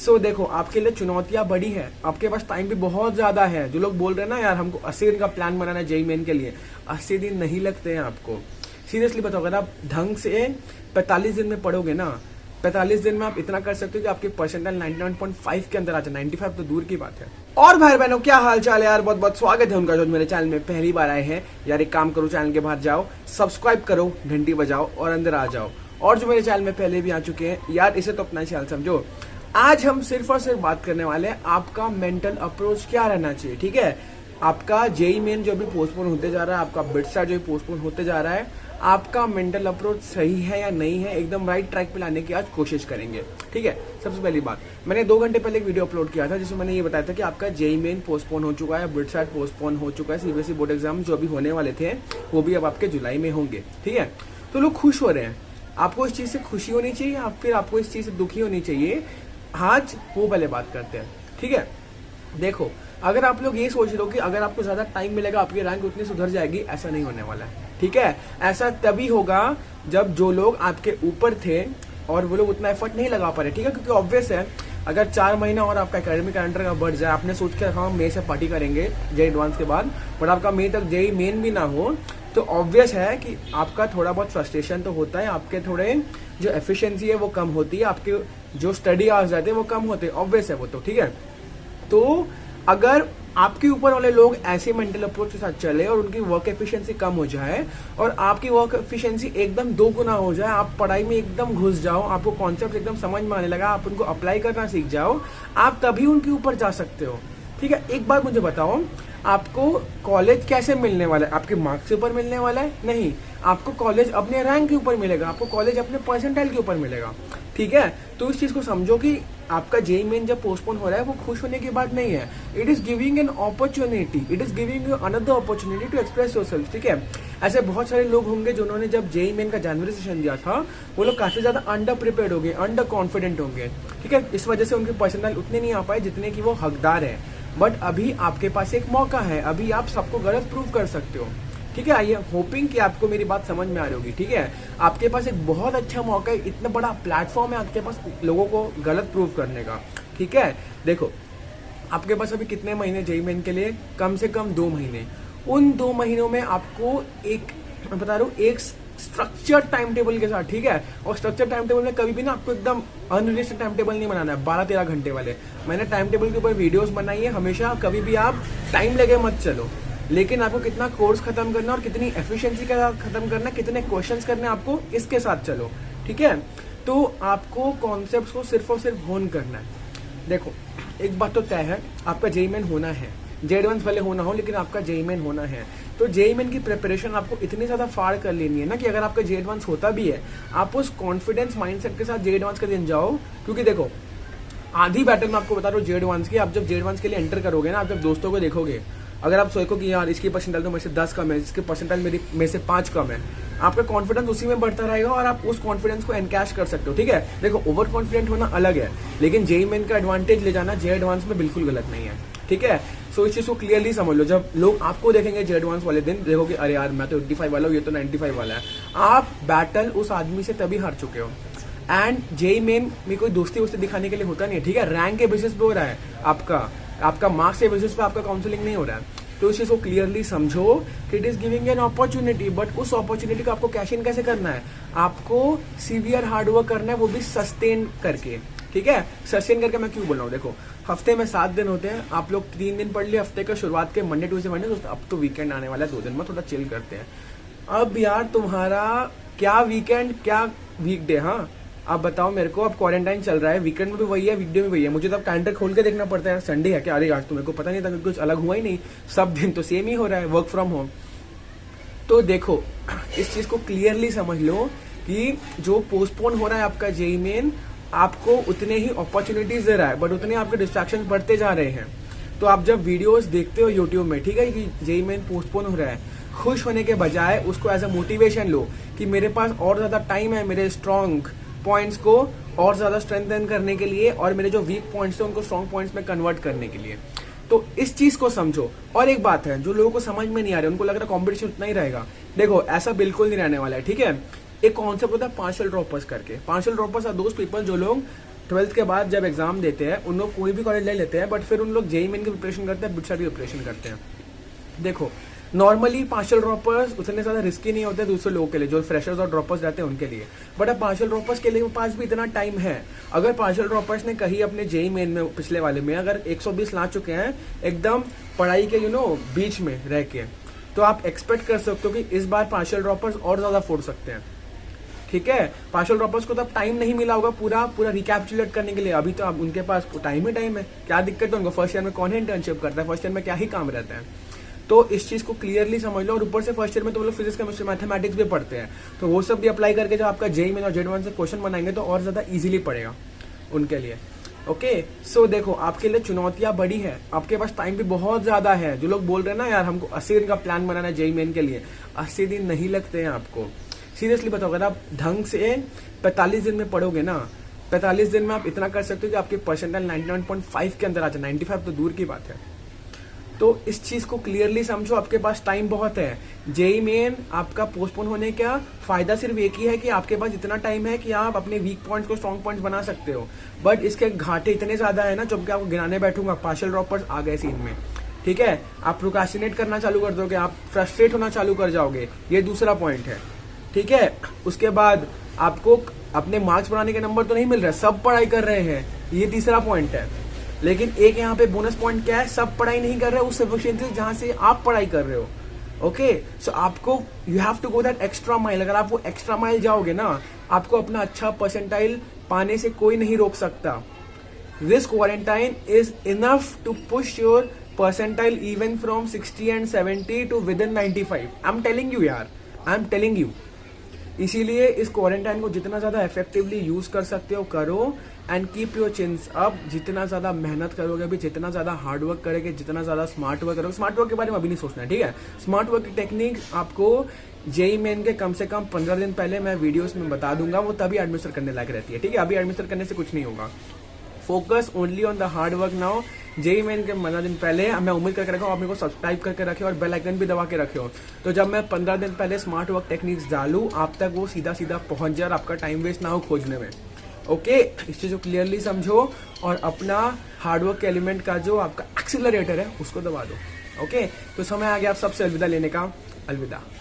सो देखो, आपके लिए चुनौतियां बड़ी है, आपके पास टाइम भी बहुत ज्यादा है। जो लोग बोल रहे हैं ना यार हमको 80 दिन का प्लान बनाना है जेईई मेन के लिए, 80 दिन नहीं लगते हैं आपको। सीरियसली बताओ, अगर आप ढंग से 45 दिन में पढ़ोगे ना, 45 दिन में आप इतना कर सकते हो कि आपके परसेंटाइल 99.5 के अंदर आ जाए। 95 तो दूर की बात है। और भाई बहनों, क्या हाल चाल है यार? बहुत बहुत स्वागत है उनका जो मेरे चैनल में पहली बार आए हैं। यार एक काम करो, चैनल के बाहर जाओ, सब्सक्राइब करो, घंटी बजाओ और अंदर आ जाओ। और जो मेरे चैनल में पहले भी आ चुके हैं यार, इसे तो अपना चैनल समझो। आज हम सिर्फ और सिर्फ बात करने वाले हैं आपका मेंटल अप्रोच क्या रहना चाहिए। ठीक है, आपका जेईई मेन जो भी पोस्टपोन होते जा रहा है, आपका बिटसेट जो भी पोस्टपोन होते जा रहा है, आपका मेंटल अप्रोच सही है या नहीं है, एकदम राइट ट्रैक पे लाने की आज कोशिश करेंगे। ठीक है, सबसे पहली बात, मैंने 2 घंटे पहले एक वीडियो अपलोड किया था जिसमें मैंने ये बताया था कि आपका जेईई मेन पोस्टपोन हो चुका है, बिटसेट पोस्टपोन हो चुका है, सीबीएसई बोर्ड एग्जाम जो अभी होने वाले थे वो भी अब आपके जुलाई में होंगे। ठीक है, तो लोग खुश हो रहे हैं। आपको इस चीज से खुशी होनी चाहिए या फिर आपको इस चीज से दुखी होनी चाहिए? आज वो पहले बात करते हैं। ठीक है, देखो, अगर आप लोग ये सोच लो कि अगर आपको ज्यादा टाइम मिलेगा आपकी रैंक उतनी सुधर जाएगी, ऐसा नहीं होने वाला है। ठीक है, ऐसा तभी होगा जब जो लोग आपके ऊपर थे और वो लोग उतना एफर्ट नहीं लगा पा रहे। ठीक है, क्योंकि ऑब्वियस है, अगर 4 महीना और आपका एकेडमिक कैलेंडर का बढ़ जाए, आपने सोच के रखा मई से पार्टी करेंगे जेईई एडवांस के बाद, बट आपका मई तक जेईई मेन भी ना हो, तो ऑब्वियस है कि आपका थोड़ा बहुत फ्रस्ट्रेशन तो होता है, आपके थोड़े जो एफिशिएंसी है वो कम होती है, आपके जो स्टडी आवर्स रहते हैं वो कम होते हैं, ऑब्वियस है वो तो। ठीक है, तो अगर आपके ऊपर वाले लोग ऐसे मेंटल अप्रोच के साथ चले और उनकी वर्क एफिशिएंसी कम हो जाए और आपकी वर्क एफिशिएंसी एकदम 2 गुना हो जाए, आप पढ़ाई में एकदम घुस जाओ, आपको कॉन्सेप्ट एकदम समझ में आने लगा, आप उनको अप्लाई करना सीख जाओ, आप तभी उनके ऊपर जा सकते हो। ठीक है, एक बात मुझे बताओ, आपको कॉलेज कैसे मिलने वाला है? आपके मार्क्स के ऊपर मिलने वाला है? नहीं, आपको कॉलेज अपने रैंक के ऊपर मिलेगा, आपको कॉलेज अपने परसेंटाइल के ऊपर मिलेगा। ठीक है, तो इस चीज को समझो कि आपका जेईई मेन जब पोस्टपोन हो रहा है वो खुश होने की बात नहीं है। It is giving an opportunity, it is giving you another opportunity to express yourself. ठीक है, ऐसे बहुत सारे लोग होंगे जिन्होंने जब जेईई मेन का जनवरी सेशन दिया था, वो लोग काफी ज्यादा अंडर प्रिपेयर्ड होंगे, अंडर कॉन्फिडेंट होंगे। ठीक है, इस वजह से उनके परसेंटाइल उतने नहीं आ पाए जितने की वो हकदार है। बट अभी आपके पास एक मौका है, अभी आप सबको गलत प्रूव कर सकते हो। ठीक है, आई एम होपिंग कि आपको मेरी बात समझ में आ रही होगी। ठीक है, आपके पास एक बहुत अच्छा मौका है, इतना बड़ा प्लेटफॉर्म है आपके पास लोगों को गलत प्रूव करने का। ठीक है, देखो, आपके पास अभी कितने महीने जेईई मेन के लिए? कम से कम 2 महीने। उन 2 महीनों में आपको एक, मैं बता रहा हूँ, एक स्ट्रक्चर टाइम टेबल के साथ। ठीक है, और स्ट्रक्चर टाइम टेबल में कभी भी ना आपको एकदम अनरियलिस्टिक टाइम टेबल नहीं बनाना है 12-13 घंटे वाले। मैंने टाइम टेबल के ऊपर वीडियोस बनाई है, हमेशा कभी भी आप टाइम लगे मत चलो, लेकिन आपको कितना कोर्स खत्म करना और कितनी एफिशिएंसी के साथ खत्म करना, कितने क्वेश्चंस करने आपको, इसके साथ चलो। ठीक है, तो आपको कॉन्सेप्ट्स को सिर्फ और सिर्फ होन करना है। देखो, एक बात तो तय है, आपका जेईई मेन होना है, जेईई एडवांस भले होना हो लेकिन आपका जेईई मेन होना है। तो जेईई मेन की प्रिपरेशन आपको इतनी ज्यादा फाड़ कर लेनी है ना कि अगर आपका जेईई एडवांस होता भी है, आप उस कॉन्फिडेंस माइंडसेट के साथ जेईई एडवांस के दिन जाओ। क्योंकि देखो, आधी बैटल में आपको बता रहा हूँ जेईई एडवांस की, आप जब जेईई एडवांस के लिए एंटर करोगे ना, आप जब दोस्तों को देखोगे, अगर आप सोचो कि यार इसकी परसेंटाइल तो मेरे से 10 कम है, इसके परसेंटाइल मेरे से 5 कम है, आपका कॉन्फिडेंस उसी में बढ़ता रहेगा और आप उस कॉन्फिडेंस को एनकैश कर सकते हो। ठीक है, देखो, ओवर कॉन्फिडेंट होना अलग है, लेकिन जेईई मेन का एडवांटेज ले जाना जेईई एडवांस में बिल्कुल गलत नहीं है। ठीक है, सो इस चीज को क्लियरली समझ लो। जब लोग आपको देखेंगे जेईई एडवांस वाले दिन, देखोगे अरे यार मैं तो 85 वाला हूँ, ये तो 95 वाला है, आप बैटल उस आदमी से तभी हार चुके हो। एंड जेईई मेन में कोई दोस्ती वोस्ती दिखाने के लिए होता नहीं है। ठीक है, रैंक के बेसिस पे हो रहा है, आपका मार्क्स के बेसिस पे आपका काउंसलिंग नहीं हो रहा है। तो इस चीज को क्लियरली समझो कि it is giving an opportunity, but उस अपॉर्चुनिटी को आपको कैश इन कैसे करना है? आपको सीवियर हार्डवर्क करना है, वो भी सस्टेन करके। ठीक है, सस्टेन करके मैं क्यों बोल रहा हूँ? देखो, हफ्ते में 7 दिन होते हैं, आप लोग 3 दिन पढ़ लिए हफ्ते का शुरुआत के, मंडे ट्यूसडे वेडनेसडे, तो अब तो वीकेंड आने वाला है, 2 दिन में थोड़ा चिल करते हैं। अब यार तुम्हारा क्या वीकेंड, क्या वीकडे? हाँ, आप बताओ मेरे को, अब क्वारंटाइन चल रहा है, वीकेंड में भी वही है, वीकडे में वही है, मुझे तो अब कैलेंडर खोल के देखना पड़ता है, संडे है क्या? अरे आज तो मेरे को पता नहीं था, क्योंकि कुछ अलग हुआ ही नहीं, सब दिन तो सेम ही हो रहा है, वर्क फ्रॉम होम। तो देखो, इस चीज को क्लियरली समझ लो कि जो पोस्टपोन हो रहा है आपका जेईई मेन, आपको उतने ही अपॉर्चुनिटीज दे रहा है, बट उतने आपके डिस्ट्रैक्शंस बढ़ते जा रहे हैं। तो आप जब वीडियोस देखते हो यूट्यूब में, ठीक है, कि जेईई मेन पोस्टपोन हो रहा है, खुश होने के बजाय उसको एज अ मोटिवेशन लो कि मेरे पास और ज्यादा टाइम है मेरे स्ट्रॉन्ग पॉइंट्स को और ज्यादा स्ट्रेंथन करने के लिए, और मेरे जो वीक पॉइंट्स है उनको स्ट्रॉन्ग पॉइंट्स में कन्वर्ट करने के लिए। तो इस चीज को समझो। और एक बात है, जो लोगों को समझ में नहीं आ रही, उनको लग रहा है कॉम्पिटिशन उतना ही रहेगा, देखो ऐसा बिल्कुल नहीं रहने वाला है। ठीक है, एक कॉन्सेप्ट होता है पार्शियल ड्रॉपर्स करके। Partial droppers are those people जो लोग ट्वेल्थ के बाद जब एग्जाम देते हैं उन लोग कोई भी कॉलेज ले लेते हैं, बट फिर उन लोग जेई मेन की प्रिपरेशन करते हैं, बिटसाट की प्रिपरेशन करते हैं। देखो नॉर्मली पार्शियल ड्रॉपर्स उतने ज़्यादा रिस्की नहीं होते दूसरे लोगों के लिए, जो फ्रेशर्स और ड्रॉपर्स रहते हैं उनके लिए। बट अब पार्शियल ड्रॉपर्स के लिए पास भी इतना टाइम है। अगर पार्शियल ड्रॉपर्स ने कहीं अपने जेई मेन में पिछले वाले में अगर 120 ला चुके हैं एकदम पढ़ाई के बीच में रह के, तो आप एक्सपेक्ट कर सकते हो कि इस बार पार्शियल ड्रॉपर्स और ज़्यादा फोड़ सकते हैं। ठीक है, पार्शियल ड्रॉपर्स को तब टाइम नहीं मिला होगा पूरा रिकैप्चुलेट करने के लिए। अभी तो अब उनके पास टाइम ही टाइम है, क्या दिक्कत है उनको? फर्स्ट ईयर में कौन है इंटर्नशिप करता है? फर्स्ट ईयर में क्या ही काम रहता है? तो इस चीज को क्लियरली समझ लो। और ऊपर से फर्स्ट ईयर में तो वो लोग फिजिक्स केमिस्ट्री मैथमेटिक्स भी पढ़ते हैं, तो वो सब भी अप्लाई करके जब आपका जेई मेन और जेड वन से क्वेश्चन बनाएंगे तो और ज्यादा इजीली पड़ेगा उनके लिए। ओके सो देखो आपके लिए चुनौतियां बड़ी है, आपके पास टाइम भी बहुत ज्यादा है। जो लोग बोल रहे हैं ना यार हमको 80 दिन का प्लान बनाना है जेई मेन के लिए, 80 दिन नहीं लगते हैं आपको। सीरियसली बताओ, अगर आप ढंग से 45 दिन में पढ़ोगे ना, 45 दिन में आप इतना कर सकते हो कि आपके परसेंटाइल 99.5 के अंदर आ जाए। 95 तो दूर की बात है। तो इस चीज को क्लियरली समझो, आपके पास टाइम बहुत है। जेई मेन आपका पोस्टपोन होने का फायदा सिर्फ एक ही है कि आपके पास इतना टाइम है कि आप अपने वीक पॉइंट्स को स्ट्रॉन्ग पॉइंट्स बना सकते हो। बट इसके घाटे इतने ज्यादा है ना, जब कि आपको गिनाने बैठूंगा पार्शियल ड्रॉपर्स आ गए सीन में। ठीक है, आप प्रोक्रास्टिनेट करना चालू कर दोगे, आप फ्रस्ट्रेट होना चालू कर जाओगे, ये दूसरा पॉइंट है। ठीक है, उसके बाद आपको अपने मार्क्स बढ़ाने के नंबर तो नहीं मिल रहे, सब पढ़ाई कर रहे हैं, ये तीसरा पॉइंट है। लेकिन एक यहाँ पे बोनस पॉइंट क्या है, सब पढ़ाई नहीं कर रहे उस सफिशिएंसी जहां से आप पढ़ाई कर रहे हो। ओके सो आपको you have to go that extra mile. अगर आप वो एक्स्ट्रा माइल जाओगे ना, आपको अपना अच्छा परसेंटाइल पाने से कोई नहीं रोक सकता। This quarantine is enough to push your percentile even from 60 and 70 to within 95। I am telling you यार, आई एम टेलिंग यू। इसीलिए इस क्वारंटाइन को जितना ज्यादा इफेक्टिवली यूज कर सकते हो करो, एंड कीप योर चिन्स अप। जितना ज्यादा मेहनत करोगे अभी, जितना ज्यादा हार्ड वर्क करोगे, जितना ज्यादा स्मार्ट वर्क करोगे, स्मार्ट वर्क के बारे में अभी नहीं सोचना है। ठीक है, स्मार्ट वर्क की टेक्निक आपको जेई मेन के कम से कम 15 दिन पहले मैं वीडियोस में बता दूंगा, वो तभी एडमिशन करने लायक रहती है। ठीक है, अभी एडमिशन करने से कुछ नहीं होगा। Focus only on the hard work now. JEE Main के 15 दिन पहले मैं उम्मीद करके रखा हूँ आप मेरे को सब्सक्राइब करके रखे और बेल आइकन भी दबा के रखे हो, तो जब मैं 15 दिन पहले स्मार्ट वर्क टेक्निक्स डालूं आप तक वो सीधा सीधा पहुंच जाए और आपका टाइम वेस्ट ना हो खोजने में। ओके, इस चीज को क्लियरली समझो और अपना हार्डवर्क के एलिमेंट का जो आपका एक्सीलरेटर है उसको दबा दो। ओके, तो समय आ गया आप सबसे अलविदा लेने का। अलविदा।